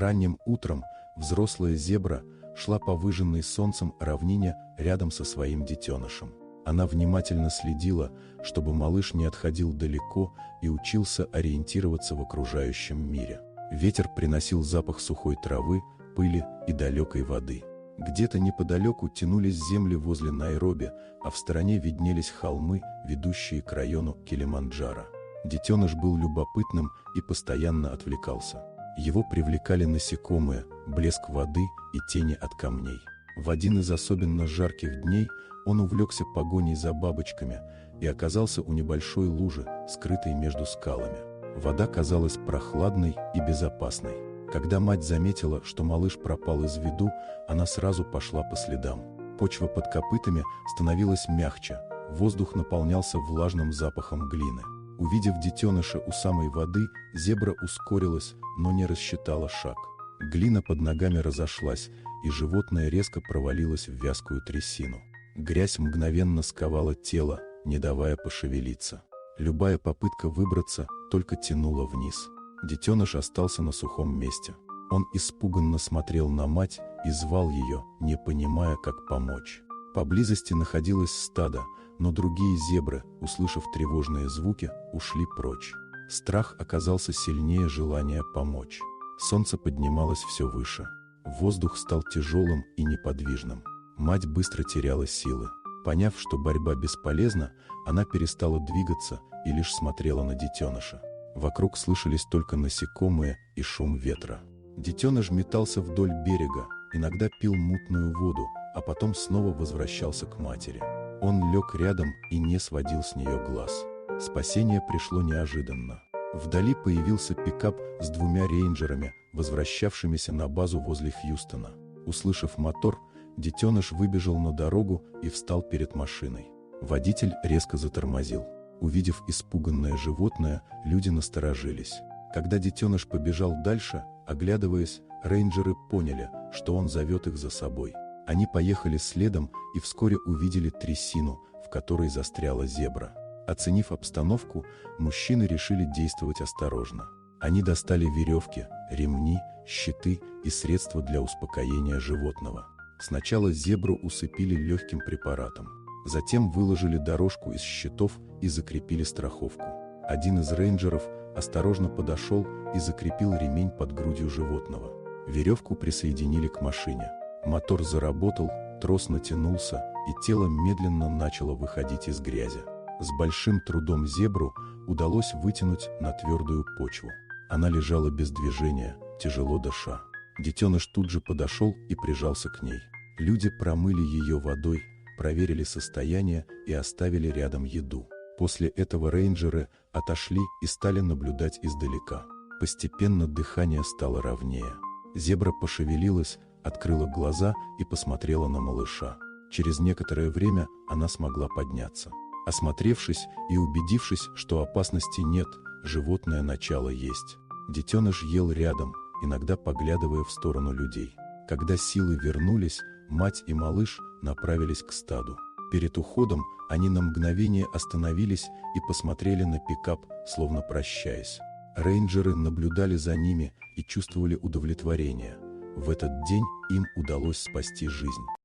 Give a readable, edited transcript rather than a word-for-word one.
Ранним утром взрослая зебра шла по выжженной солнцем равнине рядом со своим детенышем. Она внимательно следила, чтобы малыш не отходил далеко и учился ориентироваться в окружающем мире. Ветер приносил запах сухой травы, пыли и далекой воды. Где-то неподалеку тянулись земли возле Найроби, а в стороне виднелись холмы, ведущие к району Килиманджаро. Детеныш был любопытным и постоянно отвлекался. Его привлекали насекомые, блеск воды и тени от камней. В один из особенно жарких дней он увлекся погоней за бабочками и оказался у небольшой лужи, скрытой между скалами. Вода казалась прохладной и безопасной. Когда мать заметила, что малыш пропал из виду, она сразу пошла по следам. Почва под копытами становилась мягче, воздух наполнялся влажным запахом глины. Увидев детеныша у самой воды, зебра ускорилась, но не рассчитала шаг. Глина под ногами разошлась, и животное резко провалилось в вязкую трясину. Грязь мгновенно сковала тело, не давая пошевелиться. Любая попытка выбраться только тянула вниз. Детеныш остался на сухом месте. Он испуганно смотрел на мать и звал ее, не понимая, как помочь. Поблизости находилось стадо, но другие зебры, услышав тревожные звуки, ушли прочь. Страх оказался сильнее желания помочь. Солнце поднималось все выше. Воздух стал тяжелым и неподвижным. Мать быстро теряла силы. Поняв, что борьба бесполезна, она перестала двигаться и лишь смотрела на детеныша. Вокруг слышались только насекомые и шум ветра. Детеныш метался вдоль берега, иногда пил мутную воду, а потом снова возвращался к матери. Он лег рядом и не сводил с нее глаз. Спасение пришло неожиданно. Вдали появился пикап с двумя рейнджерами, возвращавшимися на базу возле Хьюстона. Услышав мотор, детеныш выбежал на дорогу и встал перед машиной. Водитель резко затормозил. Увидев испуганное животное, люди насторожились. Когда детеныш побежал дальше, оглядываясь, рейнджеры поняли, что он зовет их за собой. Они поехали следом и вскоре увидели трясину, в которой застряла зебра. Оценив обстановку, мужчины решили действовать осторожно. Они достали веревки, ремни, щиты и средства для успокоения животного. Сначала зебру усыпили легким препаратом. Затем выложили дорожку из щитов и закрепили страховку. Один из рейнджеров осторожно подошел и закрепил ремень под грудью животного. Веревку присоединили к машине. Мотор заработал, трос натянулся, и тело медленно начало выходить из грязи. С большим трудом зебру удалось вытянуть на твердую почву. Она лежала без движения, тяжело дыша. Детеныш тут же подошел и прижался к ней. Люди промыли ее водой, проверили состояние и оставили рядом еду. После этого рейнджеры отошли и стали наблюдать издалека. Постепенно дыхание стало ровнее. Зебра пошевелилась, открыла глаза и посмотрела на малыша. Через некоторое время она смогла подняться. Осмотревшись и убедившись, что опасности нет, животное начало есть. Детеныш ел рядом, иногда поглядывая в сторону людей. Когда силы вернулись, мать и малыш направились к стаду. Перед уходом они на мгновение остановились и посмотрели на пикап, словно прощаясь. Рейнджеры наблюдали за ними и чувствовали удовлетворение. В этот день им удалось спасти жизнь.